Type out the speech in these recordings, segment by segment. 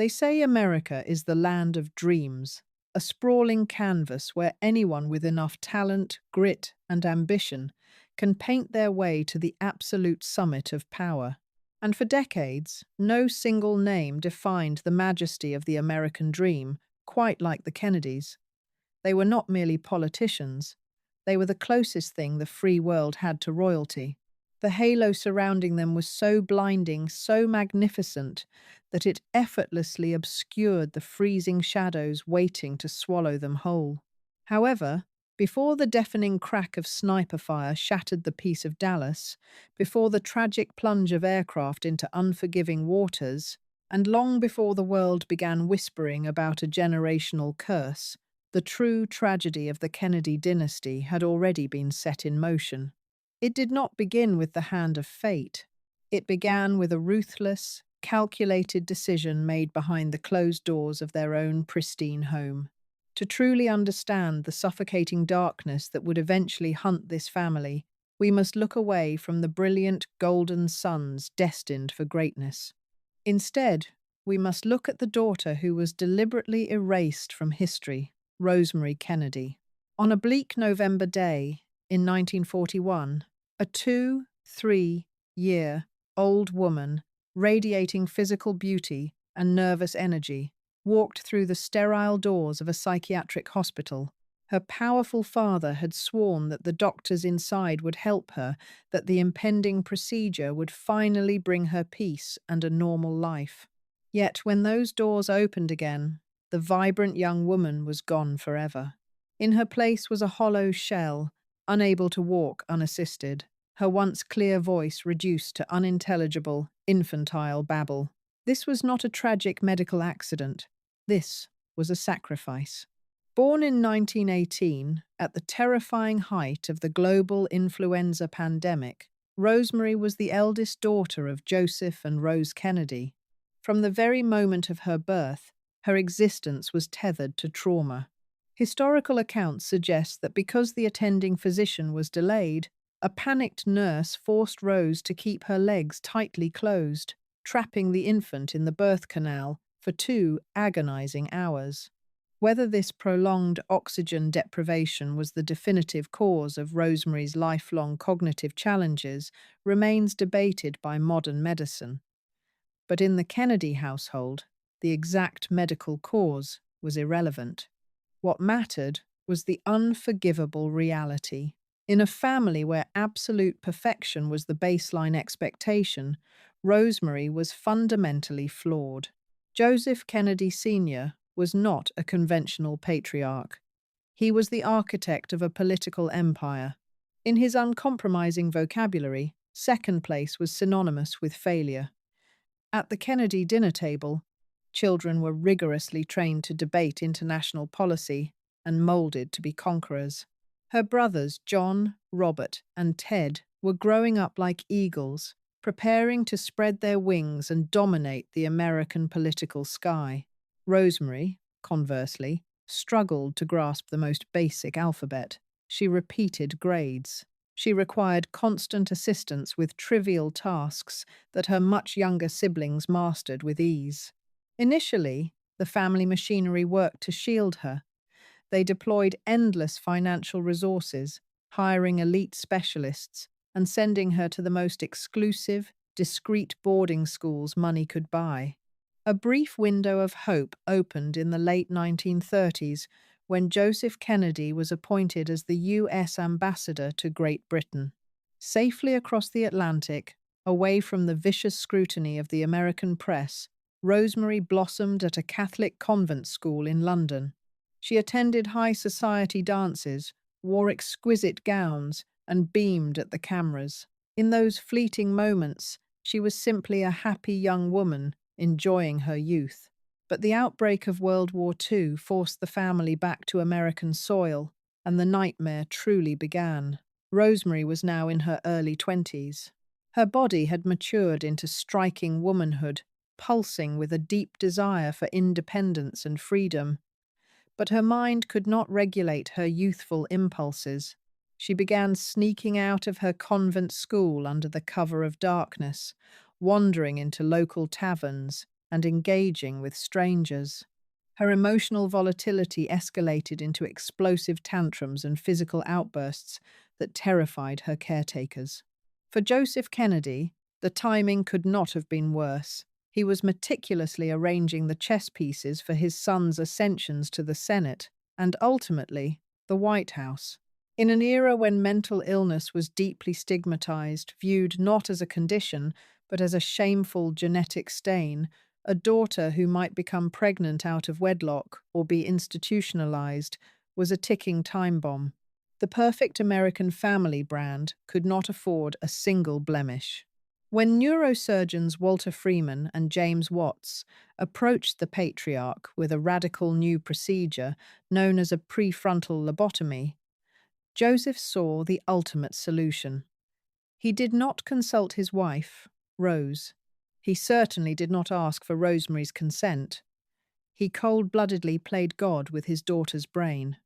They say America is the land of dreams, a sprawling canvas where anyone with enough talent, grit, and ambition can paint their way to the absolute summit of power. And for decades, no single name defined the majesty of the American dream, quite like the Kennedys. They were not merely politicians, they were the closest thing the free world had to royalty. The halo surrounding them was so blinding, so magnificent, that it effortlessly obscured the freezing shadows waiting to swallow them whole. However, before the deafening crack of sniper fire shattered the peace of Dallas, before the tragic plunge of aircraft into unforgiving waters, and long before the world began whispering about a generational curse, the true tragedy of the Kennedy dynasty had already been set in motion. It did not begin with the hand of fate. It began with a ruthless, calculated decision made behind the closed doors of their own pristine home. To truly understand the suffocating darkness that would eventually hunt this family, we must look away from the brilliant golden suns destined for greatness. Instead, we must look at the daughter who was deliberately erased from history, Rosemary Kennedy. On a bleak November day in 1941, a 3-year-old woman, radiating physical beauty and nervous energy, walked through the sterile doors of a psychiatric hospital. Her powerful father had sworn that the doctors inside would help her, that the impending procedure would finally bring her peace and a normal life. Yet when those doors opened again, the vibrant young woman was gone forever. In her place was a hollow shell, unable to walk unassisted, her once clear voice reduced to unintelligible, infantile babble. This was not a tragic medical accident. This was a sacrifice. Born in 1918, at the terrifying height of the global influenza pandemic, Rosemary was the eldest daughter of Joseph and Rose Kennedy. From the very moment of her birth, her existence was tethered to trauma. Historical accounts suggest that because the attending physician was delayed, a panicked nurse forced Rose to keep her legs tightly closed, trapping the infant in the birth canal for 2 agonizing hours. Whether this prolonged oxygen deprivation was the definitive cause of Rosemary's lifelong cognitive challenges remains debated by modern medicine. But in the Kennedy household, the exact medical cause was irrelevant. What mattered was the unforgivable reality. In a family where absolute perfection was the baseline expectation, Rosemary was fundamentally flawed. Joseph Kennedy Sr. was not a conventional patriarch. He was the architect of a political empire. In his uncompromising vocabulary, second place was synonymous with failure. At the Kennedy dinner table, children were rigorously trained to debate international policy and molded to be conquerors. Her brothers, John, Robert, and Ted, were growing up like eagles, preparing to spread their wings and dominate the American political sky. Rosemary, conversely, struggled to grasp the most basic alphabet. She repeated grades. She required constant assistance with trivial tasks that her much younger siblings mastered with ease. Initially, the family machinery worked to shield her. They deployed endless financial resources, hiring elite specialists, and sending her to the most exclusive, discreet boarding schools money could buy. A brief window of hope opened in the late 1930s when Joseph Kennedy was appointed as the U.S. ambassador to Great Britain. Safely across the Atlantic, away from the vicious scrutiny of the American press, Rosemary blossomed at a Catholic convent school in London. She attended high society dances, wore exquisite gowns, and beamed at the cameras. In those fleeting moments, she was simply a happy young woman enjoying her youth. But the outbreak of World War II forced the family back to American soil, and the nightmare truly began. Rosemary was now in her early 20s. Her body had matured into striking womanhood, pulsing with a deep desire for independence and freedom. But her mind could not regulate her youthful impulses. She began sneaking out of her convent school under the cover of darkness, wandering into local taverns, and engaging with strangers. Her emotional volatility escalated into explosive tantrums and physical outbursts that terrified her caretakers. For Joseph Kennedy, the timing could not have been worse. He was meticulously arranging the chess pieces for his son's ascensions to the Senate and ultimately the White House. In an era when mental illness was deeply stigmatized, viewed not as a condition, but as a shameful genetic stain, a daughter who might become pregnant out of wedlock or be institutionalized was a ticking time bomb. The perfect American family brand could not afford a single blemish. When neurosurgeons Walter Freeman and James Watts approached the patriarch with a radical new procedure known as a prefrontal lobotomy, Joseph saw the ultimate solution. He did not consult his wife, Rose. He certainly did not ask for Rosemary's consent. He cold-bloodedly played God with his daughter's brain.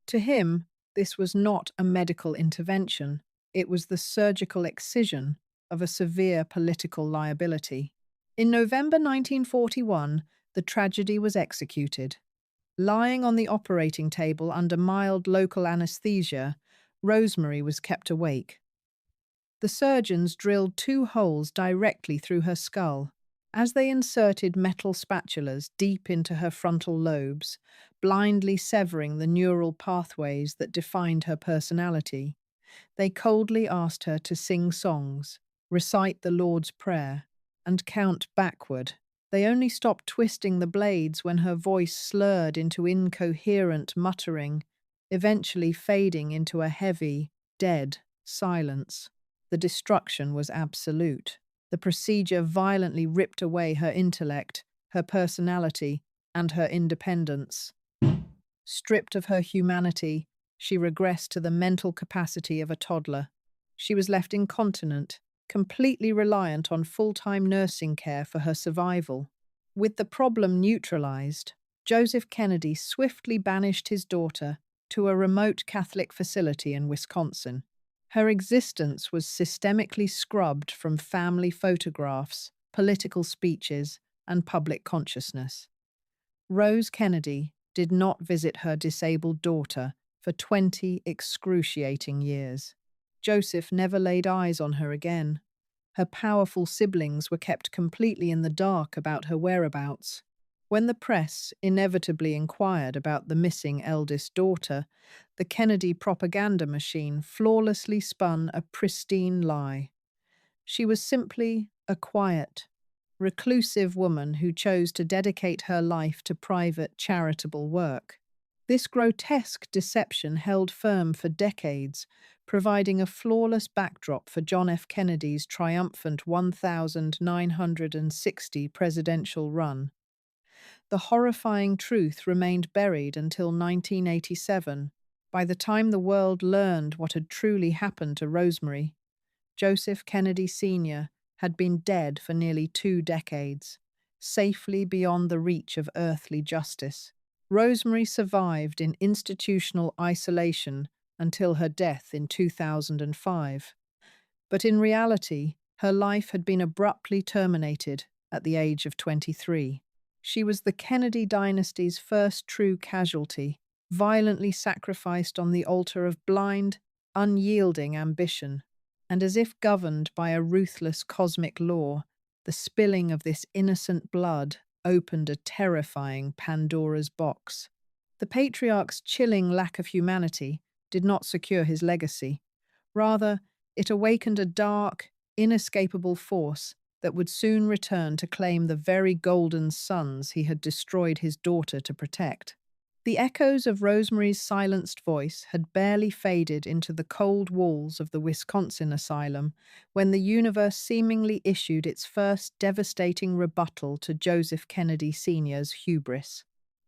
To him, this was not a medical intervention. It was the surgical excision of a severe political liability. In November 1941, the tragedy was executed. Lying on the operating table under mild local anesthesia, Rosemary was kept awake. The surgeons drilled 2 holes directly through her skull. As they inserted metal spatulas deep into her frontal lobes, blindly severing the neural pathways that defined her personality, they coldly asked her to sing songs, recite the Lord's Prayer, and count backward. They only stopped twisting the blades when her voice slurred into incoherent muttering, eventually fading into a heavy, dead silence. The destruction was absolute. The procedure violently ripped away her intellect, her personality, and her independence. Stripped of her humanity, she regressed to the mental capacity of a toddler. She was left incontinent, completely reliant on full-time nursing care for her survival. With the problem neutralized, Joseph Kennedy swiftly banished his daughter to a remote Catholic facility in Wisconsin. Her existence was systemically scrubbed from family photographs, political speeches, and public consciousness. Rose Kennedy did not visit her disabled daughter for 20 excruciating years. Joseph never laid eyes on her again. Her powerful siblings were kept completely in the dark about her whereabouts. When the press inevitably inquired about the missing eldest daughter, the Kennedy propaganda machine flawlessly spun a pristine lie. She was simply a quiet, reclusive woman who chose to dedicate her life to private, charitable work. This grotesque deception held firm for decades, providing a flawless backdrop for John F. Kennedy's triumphant 1960 presidential run. The horrifying truth remained buried until 1987. By the time the world learned what had truly happened to Rosemary, Joseph Kennedy Sr. had been dead for nearly 2 decades, safely beyond the reach of earthly justice. Rosemary survived in institutional isolation until her death in 2005. But in reality, her life had been abruptly terminated at the age of 23. She was the Kennedy dynasty's first true casualty, violently sacrificed on the altar of blind, unyielding ambition. And as if governed by a ruthless cosmic law, the spilling of this innocent blood opened a terrifying Pandora's box. The patriarch's chilling lack of humanity did not secure his legacy. Rather, it awakened a dark, inescapable force that would soon return to claim the very golden sons he had destroyed his daughter to protect. The echoes of Rosemary's silenced voice had barely faded into the cold walls of the Wisconsin asylum when the universe seemingly issued its first devastating rebuttal to Joseph Kennedy Sr.'s hubris.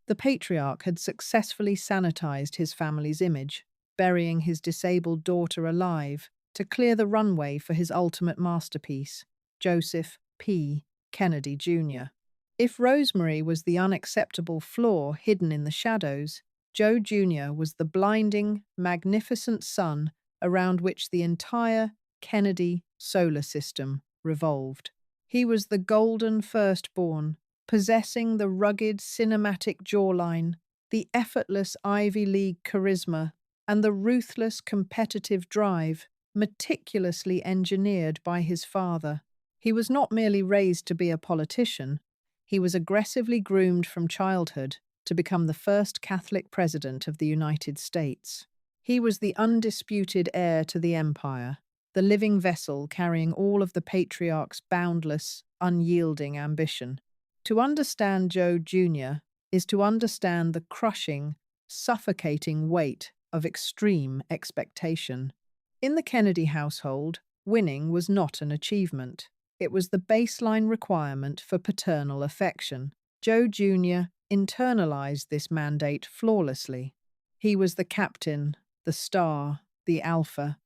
The patriarch had successfully sanitized his family's image, burying his disabled daughter alive to clear the runway for his ultimate masterpiece, Joseph P. Kennedy Jr. If Rosemary was the unacceptable flaw hidden in the shadows, Joe Jr. was the blinding, magnificent sun around which the entire Kennedy solar system revolved. He was the golden firstborn, possessing the rugged cinematic jawline, the effortless Ivy League charisma, and the ruthless competitive drive meticulously engineered by his father. He was not merely raised to be a politician, he was aggressively groomed from childhood to become the first Catholic president of the United States. He was the undisputed heir to the empire, the living vessel carrying all of the patriarch's boundless, unyielding ambition. To understand Joe Jr. is to understand the crushing, suffocating weight of extreme expectation. In the Kennedy household, winning was not an achievement. It was the baseline requirement for paternal affection. Joe Jr. internalized this mandate flawlessly. He was the captain, the star, the alpha.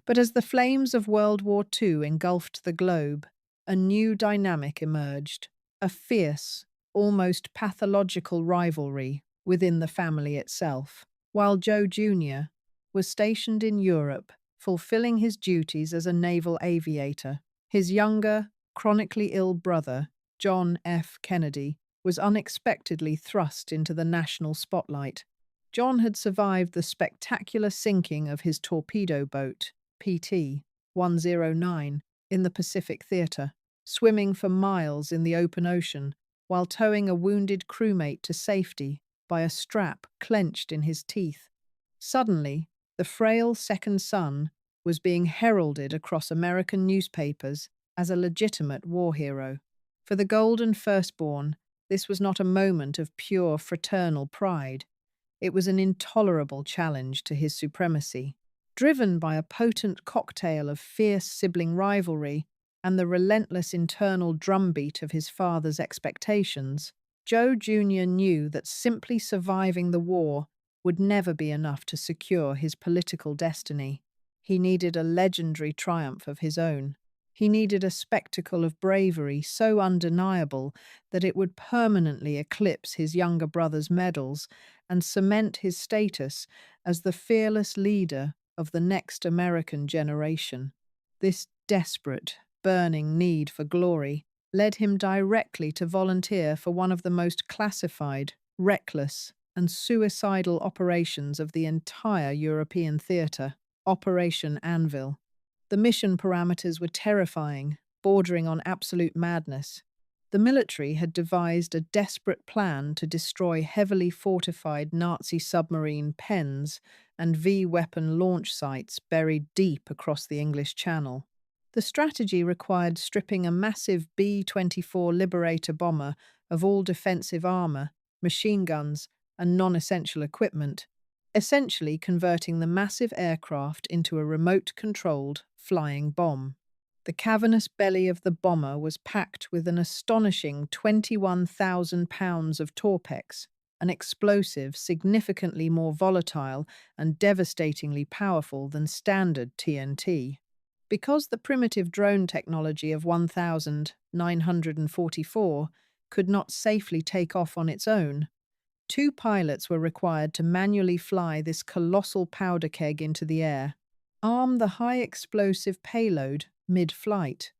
But as the flames of World War II engulfed the globe, a new dynamic emerged, a fierce, almost pathological rivalry within the family itself. While Joe Jr. was stationed in Europe, fulfilling his duties as a naval aviator, his younger, chronically ill brother, John F. Kennedy, was unexpectedly thrust into the national spotlight. John had survived the spectacular sinking of his torpedo boat, PT-109, in the Pacific Theater, swimming for miles in the open ocean while towing a wounded crewmate to safety by a strap clenched in his teeth. Suddenly, the frail second son was being heralded across American newspapers as a legitimate war hero. For the golden firstborn, this was not a moment of pure fraternal pride. It was an intolerable challenge to his supremacy. Driven by a potent cocktail of fierce sibling rivalry and the relentless internal drumbeat of his father's expectations, Joe Jr. knew that simply surviving the war would never be enough to secure his political destiny. He needed a legendary triumph of his own. He needed a spectacle of bravery so undeniable that it would permanently eclipse his younger brother's medals and cement his status as the fearless leader of the next American generation. This desperate, burning need for glory led him directly to volunteer for one of the most classified, reckless, and suicidal operations of the entire European theatre, Operation Anvil. The mission parameters were terrifying, bordering on absolute madness. The military had devised a desperate plan to destroy heavily fortified Nazi submarine pens and V-weapon launch sites buried deep across the English Channel. The strategy required stripping a massive B-24 Liberator bomber of all defensive armor, machine guns, and non-essential equipment, essentially converting the massive aircraft into a remote-controlled flying bomb. The cavernous belly of the bomber was packed with an astonishing 21,000 pounds of Torpex, an explosive significantly more volatile and devastatingly powerful than standard TNT. Because the primitive drone technology of 1944 could not safely take off on its own, 2 pilots were required to manually fly this colossal powder keg into the air, arm the high-explosive payload mid-flight,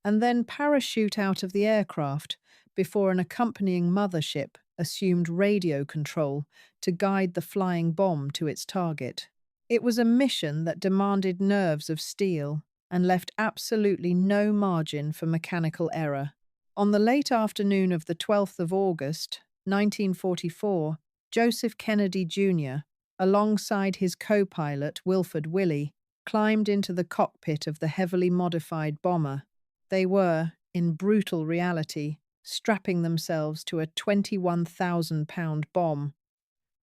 and then parachute out of the aircraft before an accompanying mothership assumed radio control to guide the flying bomb to its target. It was a mission that demanded nerves of steel and left absolutely no margin for mechanical error. On the late afternoon of the 12th of August, 1944, Joseph Kennedy Jr., alongside his co-pilot Wilford Willey, climbed into the cockpit of the heavily modified bomber. They were, in brutal reality, strapping themselves to a 21,000-pound bomb.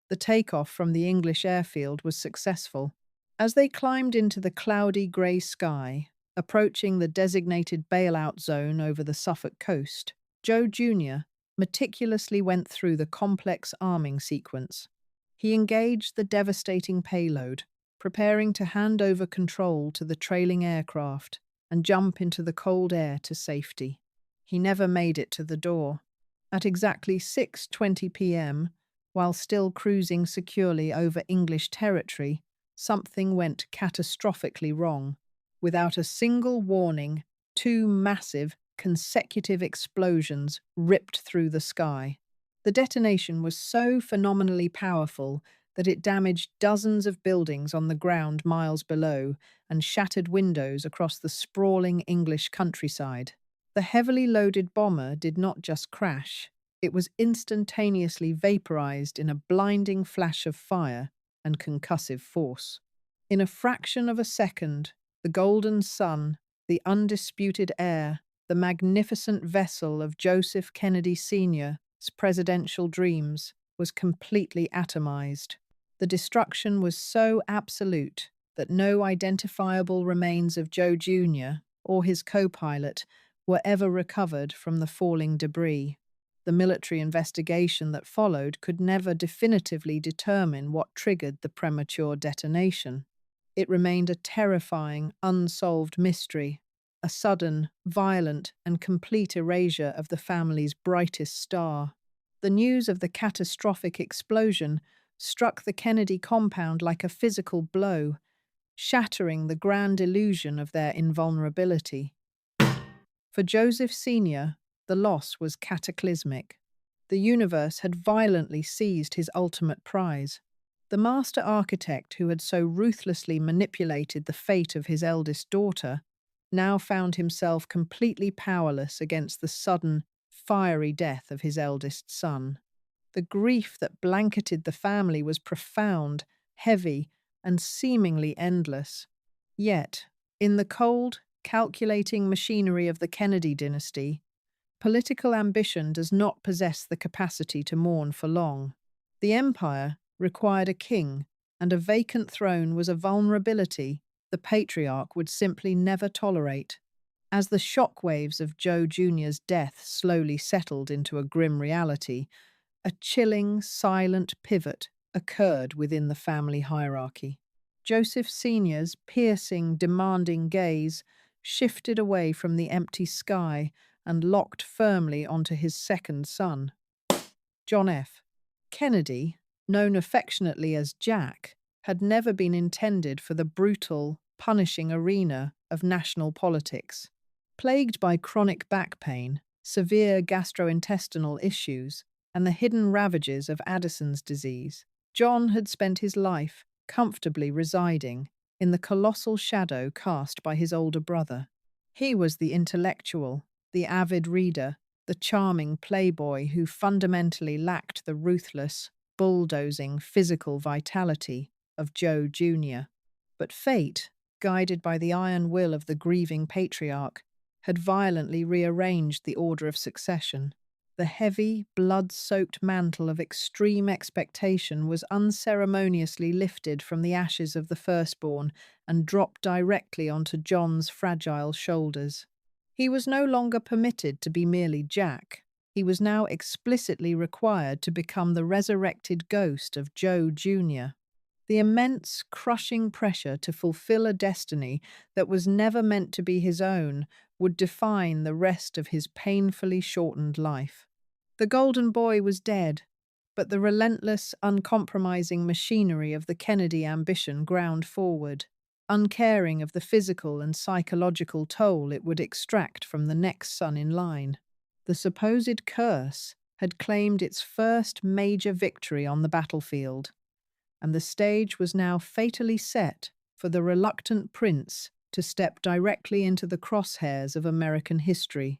The takeoff from the English airfield was successful. As they climbed into the cloudy grey sky, approaching the designated bailout zone over the Suffolk coast, Joe Jr. meticulously went through the complex arming sequence. He engaged the devastating payload, preparing to hand over control to the trailing aircraft and jump into the cold air to safety. He never made it to the door. At exactly 6:20 p.m., while still cruising securely over English territory, something went catastrophically wrong. Without a single warning, 2 massive, consecutive explosions ripped through the sky. The detonation was so phenomenally powerful that it damaged dozens of buildings on the ground miles below and shattered windows across the sprawling English countryside. The heavily loaded bomber did not just crash, it was instantaneously vaporized in a blinding flash of fire and concussive force. In a fraction of a second, the golden sun, the undisputed heir, the magnificent vessel of Joseph Kennedy Sr.'s presidential dreams, was completely atomized. The destruction was so absolute that no identifiable remains of Joe Jr. or his co-pilot were ever recovered from the falling debris. The military investigation that followed could never definitively determine what triggered the premature detonation. It remained a terrifying, unsolved mystery, a sudden, violent, and complete erasure of the family's brightest star. The news of the catastrophic explosion struck the Kennedy compound like a physical blow, shattering the grand illusion of their invulnerability. For Joseph Sr., the loss was cataclysmic. The universe had violently seized his ultimate prize. The master architect who had so ruthlessly manipulated the fate of his eldest daughter now found himself completely powerless against the sudden, fiery death of his eldest son. The grief that blanketed the family was profound, heavy, and seemingly endless. Yet, in the cold, calculating machinery of the Kennedy dynasty, political ambition does not possess the capacity to mourn for long. The empire required a king, and a vacant throne was a vulnerability the patriarch would simply never tolerate. As the shockwaves of Joe Jr.'s death slowly settled into a grim reality, a chilling, silent pivot occurred within the family hierarchy. Joseph Sr.'s piercing, demanding gaze shifted away from the empty sky and locked firmly onto his second son. John F. Kennedy, known affectionately as Jack, had never been intended for the brutal, punishing arena of national politics. Plagued by chronic back pain, severe gastrointestinal issues, and the hidden ravages of Addison's disease, John had spent his life comfortably residing in the colossal shadow cast by his older brother. He was the intellectual, the avid reader, the charming playboy who fundamentally lacked the ruthless, bulldozing physical vitality of Joe Jr. But fate, guided by the iron will of the grieving patriarch, had violently rearranged the order of succession. The heavy, blood-soaked mantle of extreme expectation was unceremoniously lifted from the ashes of the firstborn and dropped directly onto John's fragile shoulders. He was no longer permitted to be merely Jack. He was now explicitly required to become the resurrected ghost of Joe Jr. The immense, crushing pressure to fulfill a destiny that was never meant to be his own would define the rest of his painfully shortened life. The golden boy was dead, but the relentless, uncompromising machinery of the Kennedy ambition ground forward, uncaring of the physical and psychological toll it would extract from the next son in line. The supposed curse had claimed its first major victory on the battlefield, and the stage was now fatally set for the reluctant prince to step directly into the crosshairs of American history.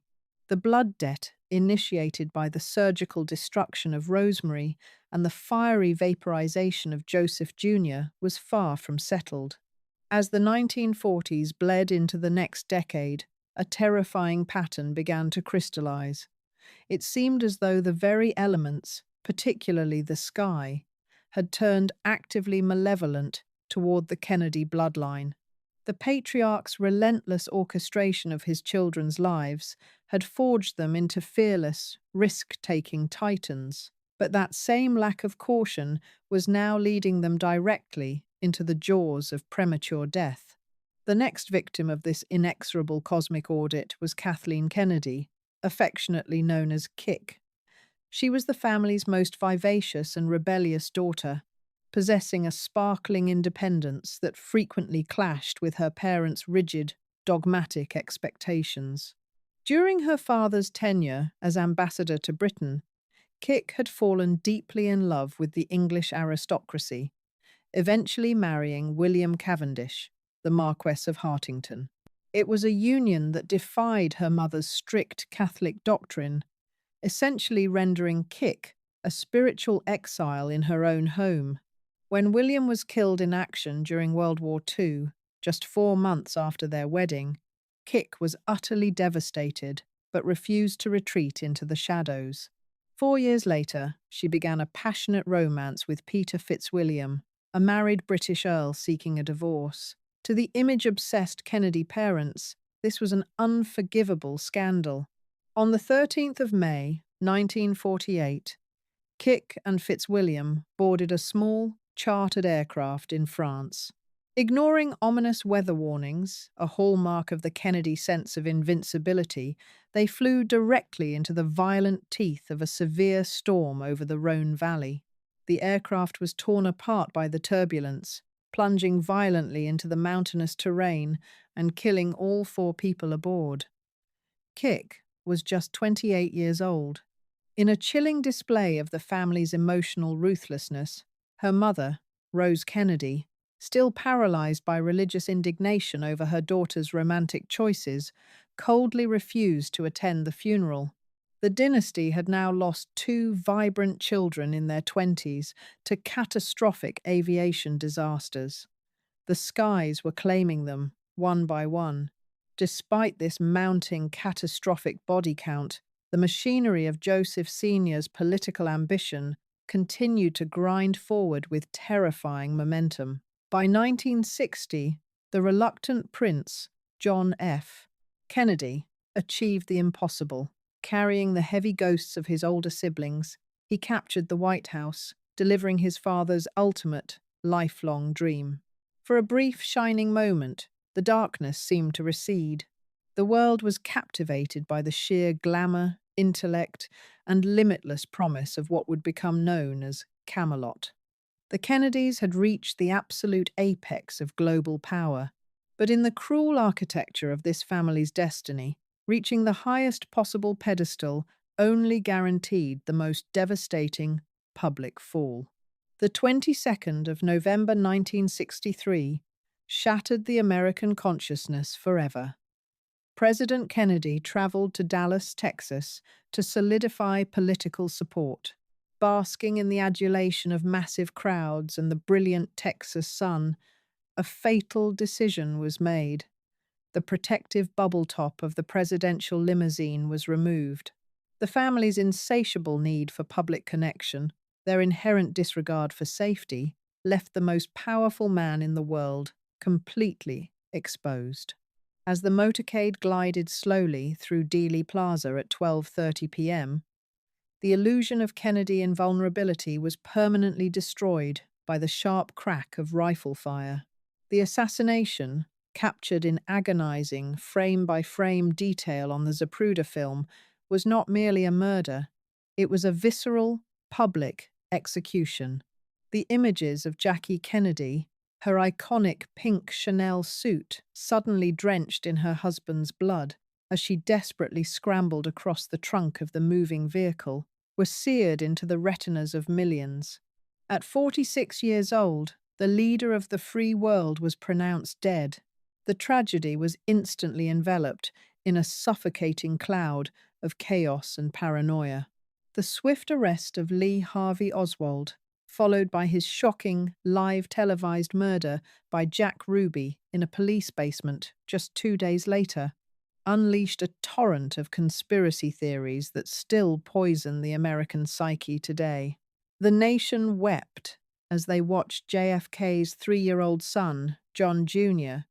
The blood debt initiated by the surgical destruction of Rosemary and the fiery vaporization of Joseph Jr. was far from settled. As the 1940s bled into the next decade, a terrifying pattern began to crystallize. It seemed as though the very elements, particularly the sky, had turned actively malevolent toward the Kennedy bloodline. The patriarch's relentless orchestration of his children's lives had forged them into fearless, risk-taking titans, but that same lack of caution was now leading them directly into the jaws of premature death. The next victim of this inexorable cosmic audit was Kathleen Kennedy, affectionately known as Kick. She was the family's most vivacious and rebellious daughter, possessing a sparkling independence that frequently clashed with her parents' rigid, dogmatic expectations. During her father's tenure as ambassador to Britain, Kick had fallen deeply in love with the English aristocracy, eventually marrying William Cavendish, the Marquess of Hartington. It was a union that defied her mother's strict Catholic doctrine, essentially rendering Kick a spiritual exile in her own home. When William was killed in action during World War II, just 4 months after their wedding, Kick was utterly devastated but refused to retreat into the shadows. 4 years later, she began a passionate romance with Peter Fitzwilliam, a married British earl seeking a divorce. To the image-obsessed Kennedy parents, this was an unforgivable scandal. On the 13th of May, 1948, Kick and Fitzwilliam boarded a small, chartered aircraft in France. Ignoring ominous weather warnings, a hallmark of the Kennedy sense of invincibility, they flew directly into the violent teeth of a severe storm over the Rhône Valley. The aircraft was torn apart by the turbulence, plunging violently into the mountainous terrain and killing all 4 people aboard. Kick was just 28 years old. In a chilling display of the family's emotional ruthlessness, her mother, Rose Kennedy, still paralyzed by religious indignation over her daughter's romantic choices, coldly refused to attend the funeral. The dynasty had now lost 2 vibrant children in their 20s to catastrophic aviation disasters. The skies were claiming them, one by one. Despite this mounting catastrophic body count, the machinery of Joseph Sr.'s political ambition continued to grind forward with terrifying momentum. By 1960, the reluctant Prince, John F. Kennedy, achieved the impossible. Carrying the heavy ghosts of his older siblings, he captured the White House, delivering his father's ultimate, lifelong dream. For a brief, shining moment, the darkness seemed to recede. The world was captivated by the sheer glamour, intellect, and limitless promise of what would become known as Camelot. The Kennedys had reached the absolute apex of global power, but in the cruel architecture of this family's destiny, reaching the highest possible pedestal only guaranteed the most devastating public fall. The 22nd of November 1963 shattered the American consciousness forever. President Kennedy traveled to Dallas, Texas, to solidify political support. Basking in the adulation of massive crowds and the brilliant Texas sun, a fatal decision was made. The protective bubble top of the presidential limousine was removed. The family's insatiable need for public connection, their inherent disregard for safety, left the most powerful man in the world completely exposed. As the motorcade glided slowly through Dealey Plaza at 12:30 p.m., the illusion of Kennedy invulnerability was permanently destroyed by the sharp crack of rifle fire. The assassination, captured in agonizing, frame-by-frame detail on the Zapruder film, was not merely a murder. It was a visceral, public execution. The images of Jackie Kennedy, her iconic pink Chanel suit suddenly drenched in her husband's blood as she desperately scrambled across the trunk of the moving vehicle, were seared into the retinas of millions. At 46 years old, the leader of the free world was pronounced dead. The tragedy was instantly enveloped in a suffocating cloud of chaos and paranoia. The swift arrest of Lee Harvey Oswald, followed by his shocking, live televised murder by Jack Ruby in a police basement just 2 days later, unleashed a torrent of conspiracy theories that still poison the American psyche today. The nation wept as they watched JFK's 3-year-old son, John Jr.,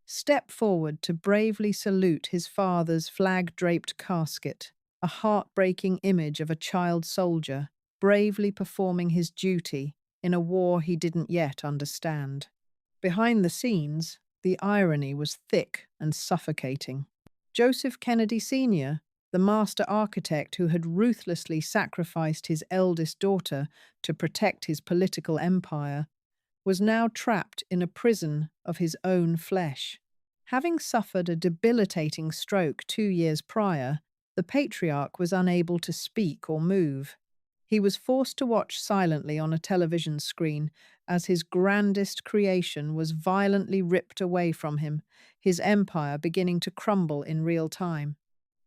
step forward to bravely salute his father's flag-draped casket, a heartbreaking image of a child soldier bravely performing his duty in a war he didn't yet understand. Behind the scenes, the irony was thick and suffocating. Joseph Kennedy Sr., the master architect who had ruthlessly sacrificed his eldest daughter to protect his political empire, was now trapped in a prison of his own flesh. Having suffered a debilitating stroke 2 years prior, the patriarch was unable to speak or move. He was forced to watch silently on a television screen as his grandest creation was violently ripped away from him, his empire beginning to crumble in real time.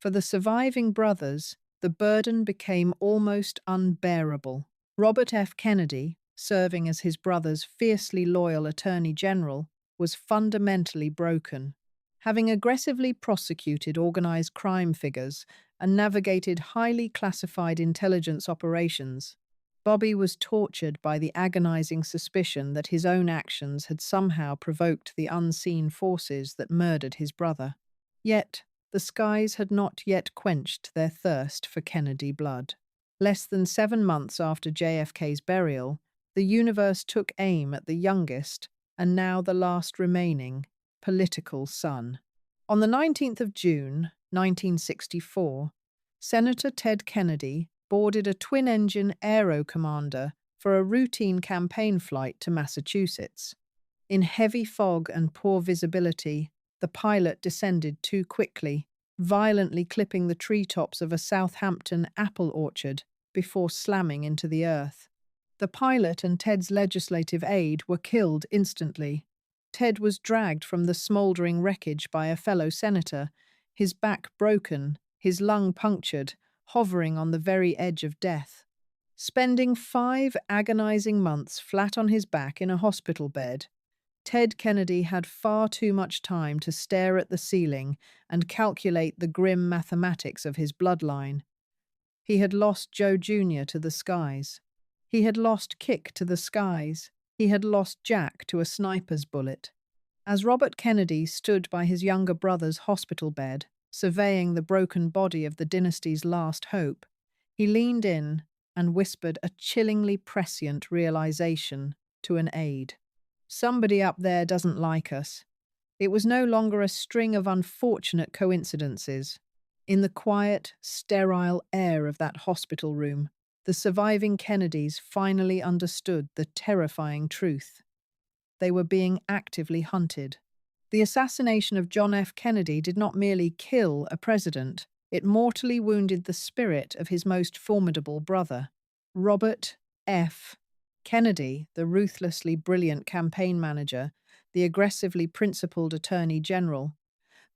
For the surviving brothers, the burden became almost unbearable. Robert F. Kennedy, serving as his brother's fiercely loyal Attorney General, was fundamentally broken. Having aggressively prosecuted organized crime figures and navigated highly classified intelligence operations, Bobby was tortured by the agonizing suspicion that his own actions had somehow provoked the unseen forces that murdered his brother. Yet, the skies had not yet quenched their thirst for Kennedy blood. Less than 7 months after JFK's burial, the universe took aim at the youngest, and now the last remaining, political son. On the 19th of June, 1964, Senator Ted Kennedy boarded a twin-engine Aero Commander for a routine campaign flight to Massachusetts. In heavy fog and poor visibility, the pilot descended too quickly, violently clipping the treetops of a Southampton apple orchard before slamming into the earth. The pilot and Ted's legislative aide were killed instantly. Ted was dragged from the smouldering wreckage by a fellow senator, his back broken, his lung punctured, hovering on the very edge of death. Spending 5 agonizing months flat on his back in a hospital bed, Ted Kennedy had far too much time to stare at the ceiling and calculate the grim mathematics of his bloodline. He had lost Joe Jr. to the skies. He had lost Kick to the skies. He had lost Jack to a sniper's bullet. As Robert Kennedy stood by his younger brother's hospital bed, surveying the broken body of the dynasty's last hope, he leaned in and whispered a chillingly prescient realization to an aide. Somebody up there doesn't like us. It was no longer a string of unfortunate coincidences. In the quiet, sterile air of that hospital room, the surviving Kennedys finally understood the terrifying truth. They were being actively hunted. The assassination of John F. Kennedy did not merely kill a president, it mortally wounded the spirit of his most formidable brother. Robert F. Kennedy, the ruthlessly brilliant campaign manager, the aggressively principled attorney general,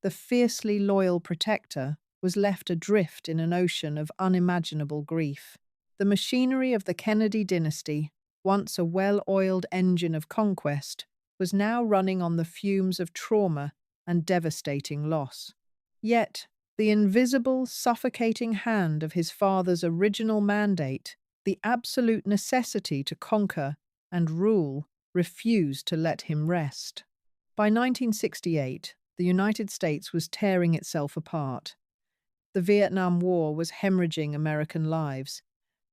the fiercely loyal protector, was left adrift in an ocean of unimaginable grief. The machinery of the Kennedy dynasty, once a well-oiled engine of conquest, was now running on the fumes of trauma and devastating loss. Yet, the invisible, suffocating hand of his father's original mandate, the absolute necessity to conquer and rule, refused to let him rest. By 1968, the United States was tearing itself apart. The Vietnam War was hemorrhaging American lives,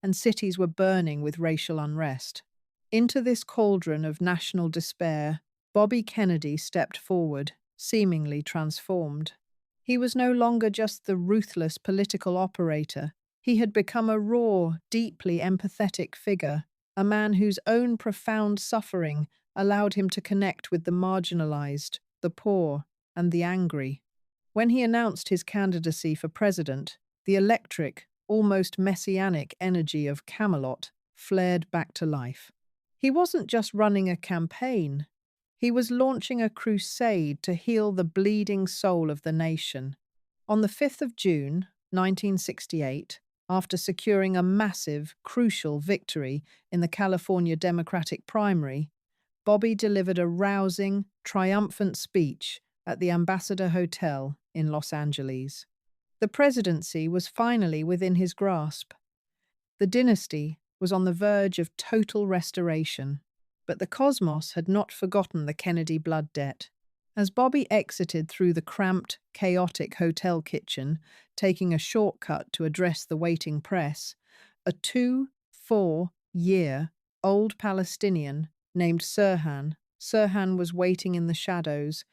and cities were burning with racial unrest. Into this cauldron of national despair, Bobby Kennedy stepped forward, seemingly transformed. He was no longer just the ruthless political operator. He had become a raw, deeply empathetic figure, a man whose own profound suffering allowed him to connect with the marginalized, the poor, and the angry. When he announced his candidacy for president, the electric, almost messianic energy of Camelot flared back to life. He wasn't just running a campaign. He was launching a crusade to heal the bleeding soul of the nation. On the 5th of June, 1968, after securing a massive, crucial victory in the California Democratic primary, Bobby delivered a rousing, triumphant speech at the Ambassador Hotel in Los Angeles. The presidency was finally within his grasp. The dynasty was on the verge of total restoration, but the cosmos had not forgotten the Kennedy blood debt. As Bobby exited through the cramped, chaotic hotel kitchen, taking a shortcut to address the waiting press, a 24-year-old Palestinian named Sirhan was waiting in the shadows,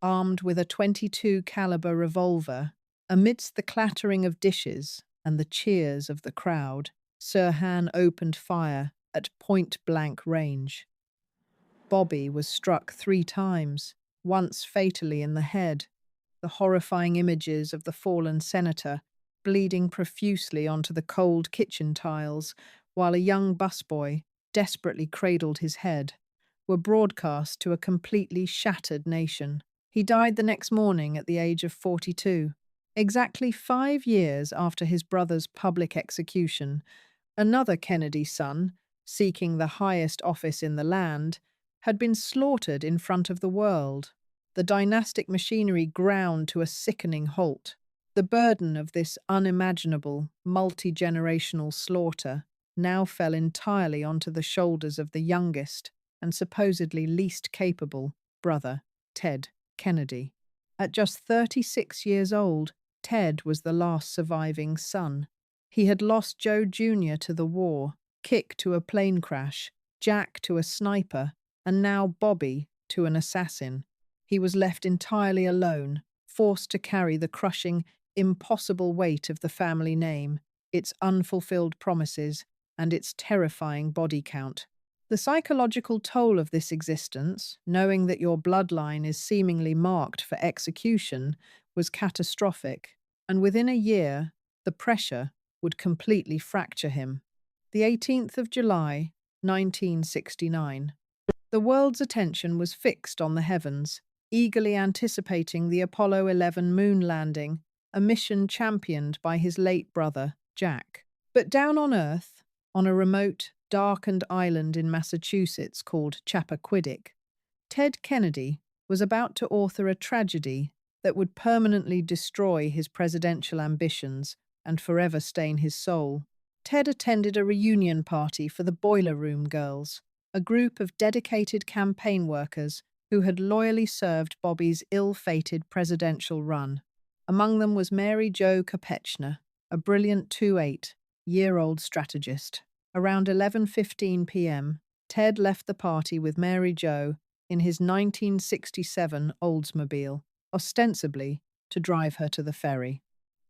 armed with a .22 caliber revolver. Amidst the clattering of dishes and the cheers of the crowd, Sirhan opened fire at point-blank range. Bobby was struck 3 times, once fatally in the head, the horrifying images of the fallen senator bleeding profusely onto the cold kitchen tiles while a young busboy desperately cradled his head, were broadcast to a completely shattered nation. He died the next morning at the age of 42. Exactly 5 years after his brother's public execution, another Kennedy son, seeking the highest office in the land, had been slaughtered in front of the world. The dynastic machinery ground to a sickening halt. The burden of this unimaginable, multi-generational slaughter now fell entirely onto the shoulders of the youngest and supposedly least capable brother, Ted Kennedy. At just 36 years old, Ted was the last surviving son. He had lost Joe Jr. to the war, Kick to a plane crash, Jack to a sniper, and now Bobby to an assassin. He was left entirely alone, forced to carry the crushing, impossible weight of the family name, its unfulfilled promises, and its terrifying body count. The psychological toll of this existence, knowing that your bloodline is seemingly marked for execution, was catastrophic, and within a year, the pressure would completely fracture him. The 18th of July, 1969. The world's attention was fixed on the heavens, eagerly anticipating the Apollo 11 moon landing, a mission championed by his late brother, Jack. But down on Earth, on a remote, darkened island in Massachusetts called Chappaquiddick, Ted Kennedy was about to author a tragedy that would permanently destroy his presidential ambitions and forever stain his soul. Ted attended a reunion party for the Boiler Room Girls, a group of dedicated campaign workers who had loyally served Bobby's ill-fated presidential run. Among them was Mary Jo Kopechner, a brilliant 28-year-old strategist. Around 11:15 p.m., Ted left the party with Mary Jo in his 1967 Oldsmobile, ostensibly to drive her to the ferry.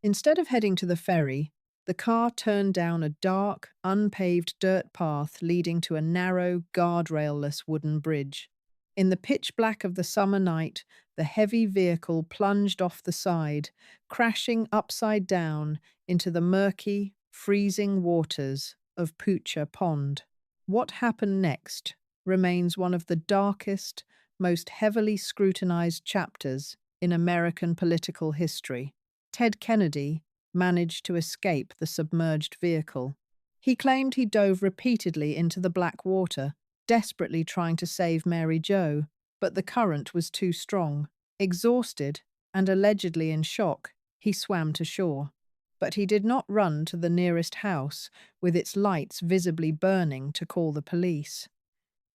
Instead of heading to the ferry, the car turned down a dark, unpaved dirt path leading to a narrow, guardrail-less wooden bridge. In the pitch black of the summer night, the heavy vehicle plunged off the side, crashing upside down into the murky, freezing waters of Poocher Pond. What happened next remains one of the darkest, most heavily scrutinized chapters in American political history. Ted Kennedy managed to escape the submerged vehicle. He claimed he dove repeatedly into the black water, desperately trying to save Mary Jo, but the current was too strong. Exhausted and allegedly in shock, he swam to shore. But he did not run to the nearest house, with its lights visibly burning, to call the police.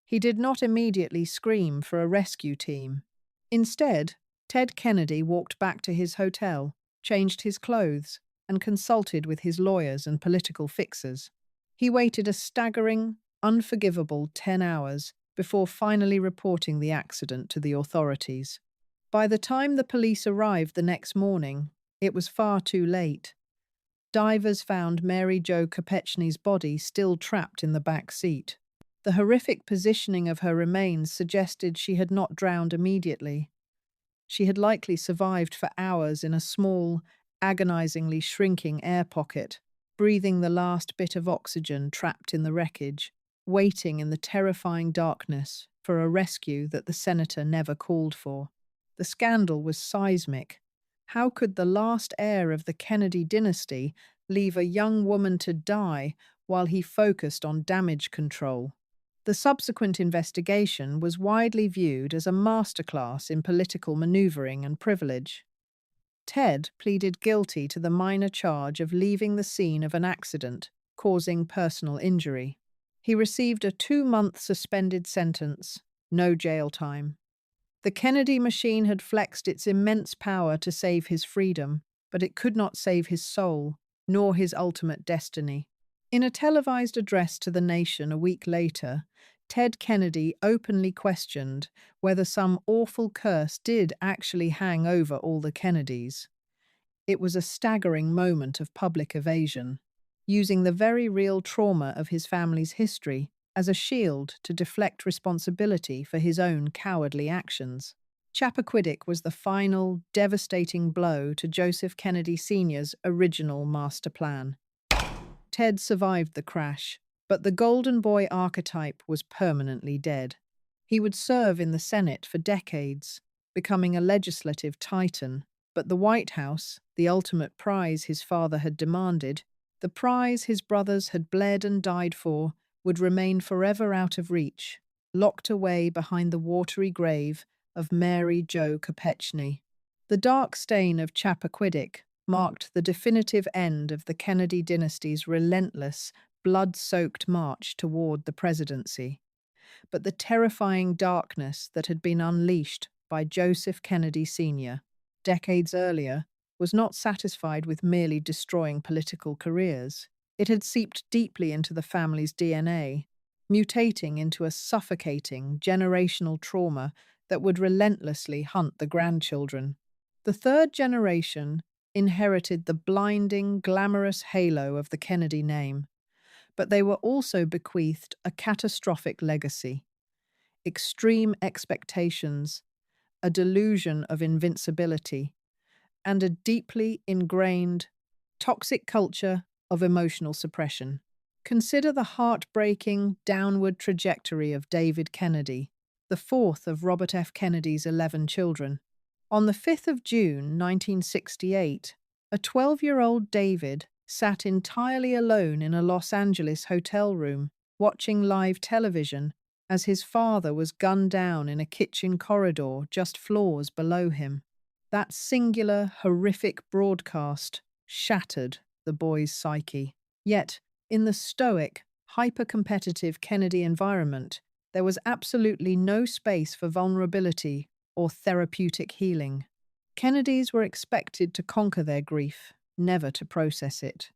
He did not immediately scream for a rescue team. Instead, Ted Kennedy walked back to his hotel, changed his clothes, and consulted with his lawyers and political fixers. He waited a staggering, unforgivable 10 hours before finally reporting the accident to the authorities. By the time the police arrived the next morning, it was far too late. Divers found Mary Jo Kopechny's body still trapped in the back seat. The horrific positioning of her remains suggested she had not drowned immediately. She had likely survived for hours in a small, agonizingly shrinking air pocket, breathing the last bit of oxygen trapped in the wreckage, waiting in the terrifying darkness for a rescue that the senator never called for. The scandal was seismic. How could the last heir of the Kennedy dynasty leave a young woman to die while he focused on damage control? The subsequent investigation was widely viewed as a masterclass in political maneuvering and privilege. Ted pleaded guilty to the minor charge of leaving the scene of an accident, causing personal injury. He received a 2-month suspended sentence, no jail time. The Kennedy machine had flexed its immense power to save his freedom, but it could not save his soul, nor his ultimate destiny. In a televised address to the nation a week later, Ted Kennedy openly questioned whether some awful curse did actually hang over all the Kennedys. It was a staggering moment of public evasion, using the very real trauma of his family's history as a shield to deflect responsibility for his own cowardly actions. Chappaquiddick was the final, devastating blow to Joseph Kennedy Sr.'s original master plan. Ted survived the crash, but the golden boy archetype was permanently dead. He would serve in the Senate for decades, becoming a legislative titan, but the White House, the ultimate prize his father had demanded, the prize his brothers had bled and died for, would remain forever out of reach, locked away behind the watery grave of Mary Jo Kopechne. The dark stain of Chappaquiddick marked the definitive end of the Kennedy dynasty's relentless, blood-soaked march toward the presidency. But the terrifying darkness that had been unleashed by Joseph Kennedy Sr. decades earlier was not satisfied with merely destroying political careers. It had seeped deeply into the family's DNA, mutating into a suffocating generational trauma that would relentlessly hunt the grandchildren. The third generation inherited the blinding, glamorous halo of the Kennedy name, but they were also bequeathed a catastrophic legacy: extreme expectations, a delusion of invincibility, and a deeply ingrained, toxic culture of emotional suppression. Consider the heartbreaking downward trajectory of David Kennedy, the fourth of Robert F. Kennedy's 11 children. On the 5th of June, 1968, a 12-year-old David sat entirely alone in a Los Angeles hotel room, watching live television as his father was gunned down in a kitchen corridor just floors below him. That singular, horrific broadcast shattered the boy's psyche. Yet, in the stoic, hyper-competitive Kennedy environment, there was absolutely no space for vulnerability or therapeutic healing. Kennedys were expected to conquer their grief, never to process it.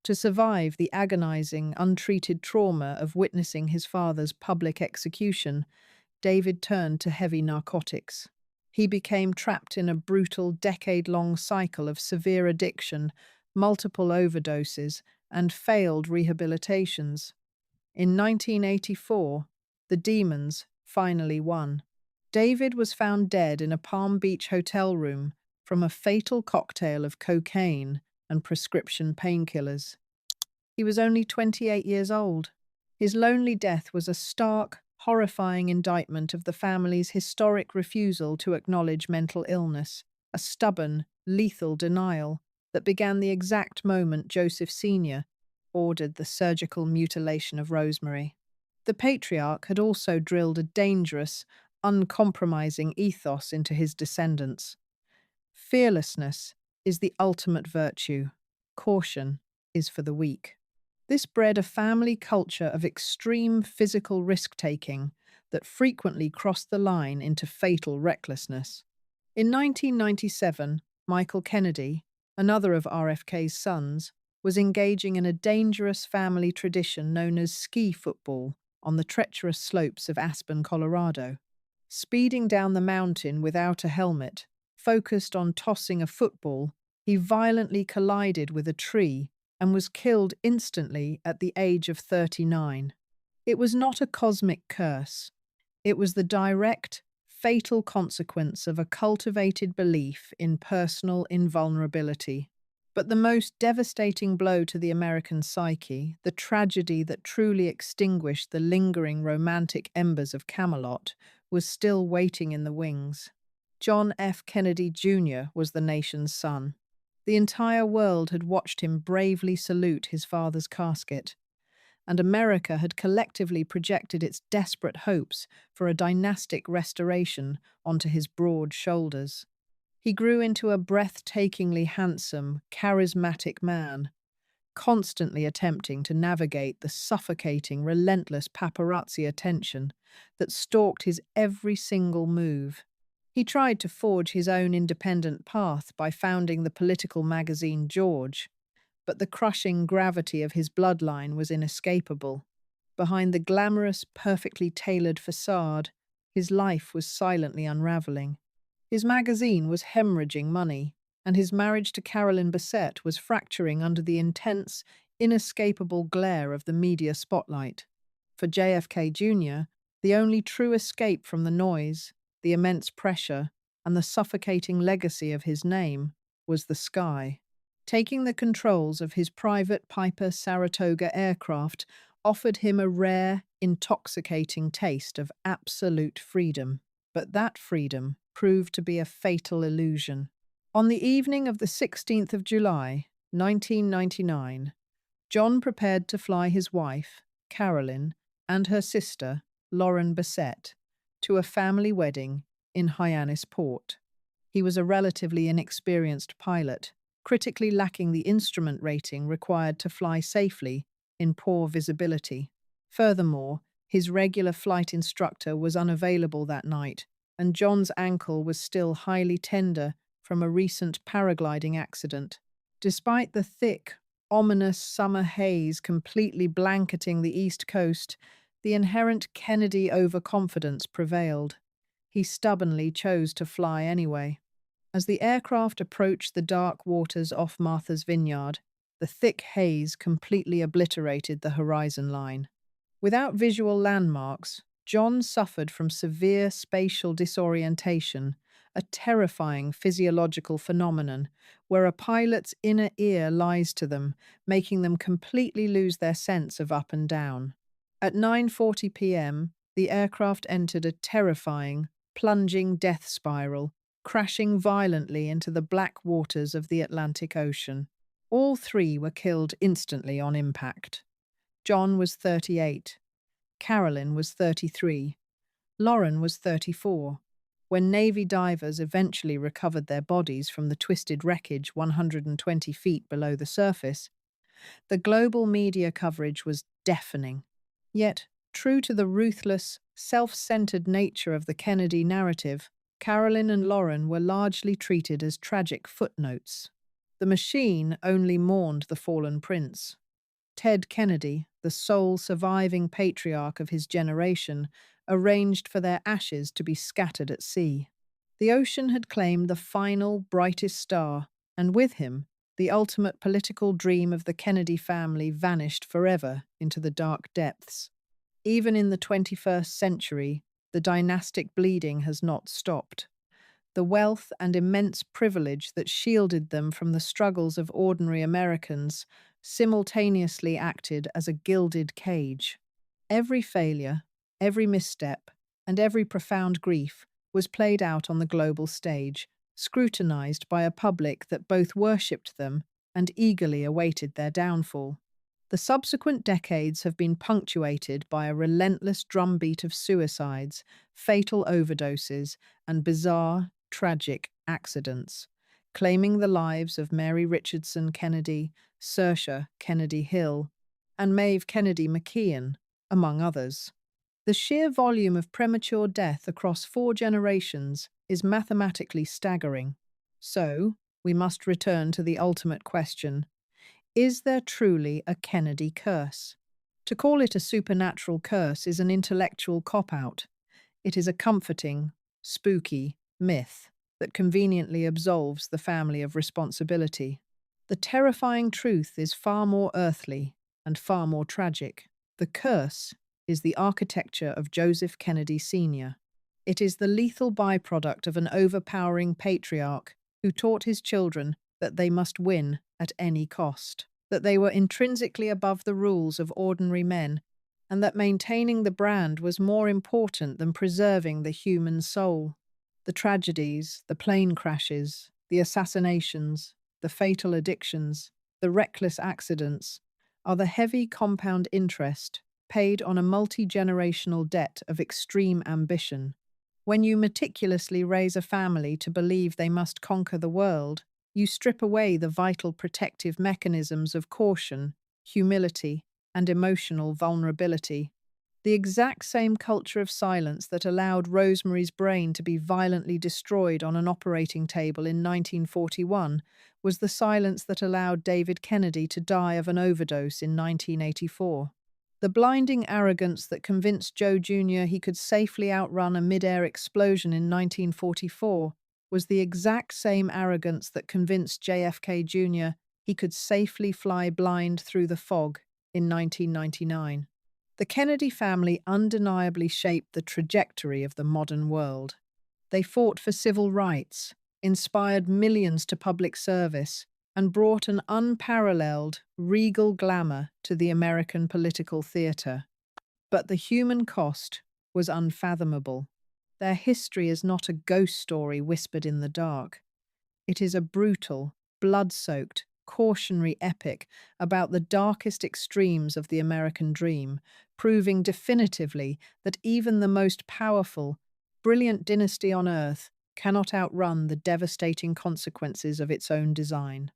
To survive the agonizing, untreated trauma of witnessing his father's public execution, David turned to heavy narcotics. He became trapped in a brutal, decade-long cycle of severe addiction, multiple overdoses, and failed rehabilitations. In 1984, the demons finally won. David was found dead in a Palm Beach hotel room from a fatal cocktail of cocaine and prescription painkillers. He was only 28 years old. His lonely death was a stark, horrifying indictment of the family's historic refusal to acknowledge mental illness, a stubborn, lethal denial that began the exact moment Joseph Sr. ordered the surgical mutilation of Rosemary. The patriarch had also drilled a dangerous, uncompromising ethos into his descendants. Fearlessness is the ultimate virtue. Caution is for the weak. This bred a family culture of extreme physical risk-taking that frequently crossed the line into fatal recklessness. In 1997, Michael Kennedy, another of RFK's sons, was engaging in a dangerous family tradition known as ski football on the treacherous slopes of Aspen, Colorado. Speeding down the mountain without a helmet, focused on tossing a football, he violently collided with a tree and was killed instantly at the age of 39. It was not a cosmic curse. It was the direct, fatal consequence of a cultivated belief in personal invulnerability. But the most devastating blow to the American psyche, the tragedy that truly extinguished the lingering romantic embers of Camelot, was still waiting in the wings. John F. Kennedy Jr. was the nation's son. The entire world had watched him bravely salute his father's casket, and America had collectively projected its desperate hopes for a dynastic restoration onto his broad shoulders. He grew into a breathtakingly handsome, charismatic man, constantly attempting to navigate the suffocating, relentless paparazzi attention that stalked his every single move. He tried to forge his own independent path by founding the political magazine George, but the crushing gravity of his bloodline was inescapable. Behind the glamorous, perfectly tailored facade, his life was silently unraveling. His magazine was hemorrhaging money, and his marriage to Carolyn Bessette was fracturing under the intense, inescapable glare of the media spotlight. For JFK Jr., the only true escape from the noise, the immense pressure, and the suffocating legacy of his name was the sky. Taking the controls of his private Piper Saratoga aircraft offered him a rare, intoxicating taste of absolute freedom. But that freedom proved to be a fatal illusion. On the evening of the 16th of July, 1999, John prepared to fly his wife, Carolyn, and her sister, Lauren Bassett, to a family wedding in Hyannis Port. He was a relatively inexperienced pilot, critically lacking the instrument rating required to fly safely in poor visibility. Furthermore, his regular flight instructor was unavailable that night, and John's ankle was still highly tender from a recent paragliding accident. Despite the thick, ominous summer haze completely blanketing the East Coast, the inherent Kennedy overconfidence prevailed. He stubbornly chose to fly anyway. As the aircraft approached the dark waters off Martha's Vineyard, the thick haze completely obliterated the horizon line. Without visual landmarks, John suffered from severe spatial disorientation, a terrifying physiological phenomenon where a pilot's inner ear lies to them, making them completely lose their sense of up and down. At 9:40 p.m., the aircraft entered a terrifying, plunging death spiral, crashing violently into the black waters of the Atlantic Ocean. All three were killed instantly on impact. John was 38. Carolyn was 33. Lauren was 34. When Navy divers eventually recovered their bodies from the twisted wreckage 120 feet below the surface, the global media coverage was deafening. Yet, true to the ruthless, self-centered nature of the Kennedy narrative, Carolyn and Lauren were largely treated as tragic footnotes. The machine only mourned the fallen prince. Ted Kennedy, the sole surviving patriarch of his generation, arranged for their ashes to be scattered at sea. The ocean had claimed the final, brightest star, and with him, the ultimate political dream of the Kennedy family vanished forever into the dark depths. Even in the 21st century, the dynastic bleeding has not stopped. The wealth and immense privilege that shielded them from the struggles of ordinary Americans simultaneously acted as a gilded cage. Every failure, every misstep, and every profound grief was played out on the global stage, scrutinized by a public that both worshipped them and eagerly awaited their downfall. The subsequent decades have been punctuated by a relentless drumbeat of suicides, fatal overdoses, and bizarre, tragic accidents, claiming the lives of Mary Richardson Kennedy, Saoirse Kennedy Hill, and Maeve Kennedy McKeon, among others. The sheer volume of premature death across 4 generations is mathematically staggering. So, we must return to the ultimate question: is there truly a Kennedy curse? To call it a supernatural curse is an intellectual cop-out. It is a comforting, spooky myth that conveniently absolves the family of responsibility. The terrifying truth is far more earthly and far more tragic. The curse is the architecture of Joseph Kennedy Sr. It is the lethal byproduct of an overpowering patriarch who taught his children that they must win at any cost, that they were intrinsically above the rules of ordinary men, and that maintaining the brand was more important than preserving the human soul. The tragedies, the plane crashes, the assassinations, the fatal addictions, the reckless accidents are the heavy compound interest paid on a multi-generational debt of extreme ambition. When you meticulously raise a family to believe they must conquer the world, you strip away the vital protective mechanisms of caution, humility, and emotional vulnerability. The exact same culture of silence that allowed Rosemary's brain to be violently destroyed on an operating table in 1941 was the silence that allowed David Kennedy to die of an overdose in 1984. The blinding arrogance that convinced Joe Jr. he could safely outrun a mid-air explosion in 1944 was the exact same arrogance that convinced JFK Jr. he could safely fly blind through the fog in 1999. The Kennedy family undeniably shaped the trajectory of the modern world. They fought for civil rights, inspired millions to public service, and brought an unparalleled, regal glamour to the American political theatre. But the human cost was unfathomable. Their history is not a ghost story whispered in the dark. It is a brutal, blood-soaked, cautionary epic about the darkest extremes of the American dream, proving definitively that even the most powerful, brilliant dynasty on earth cannot outrun the devastating consequences of its own design.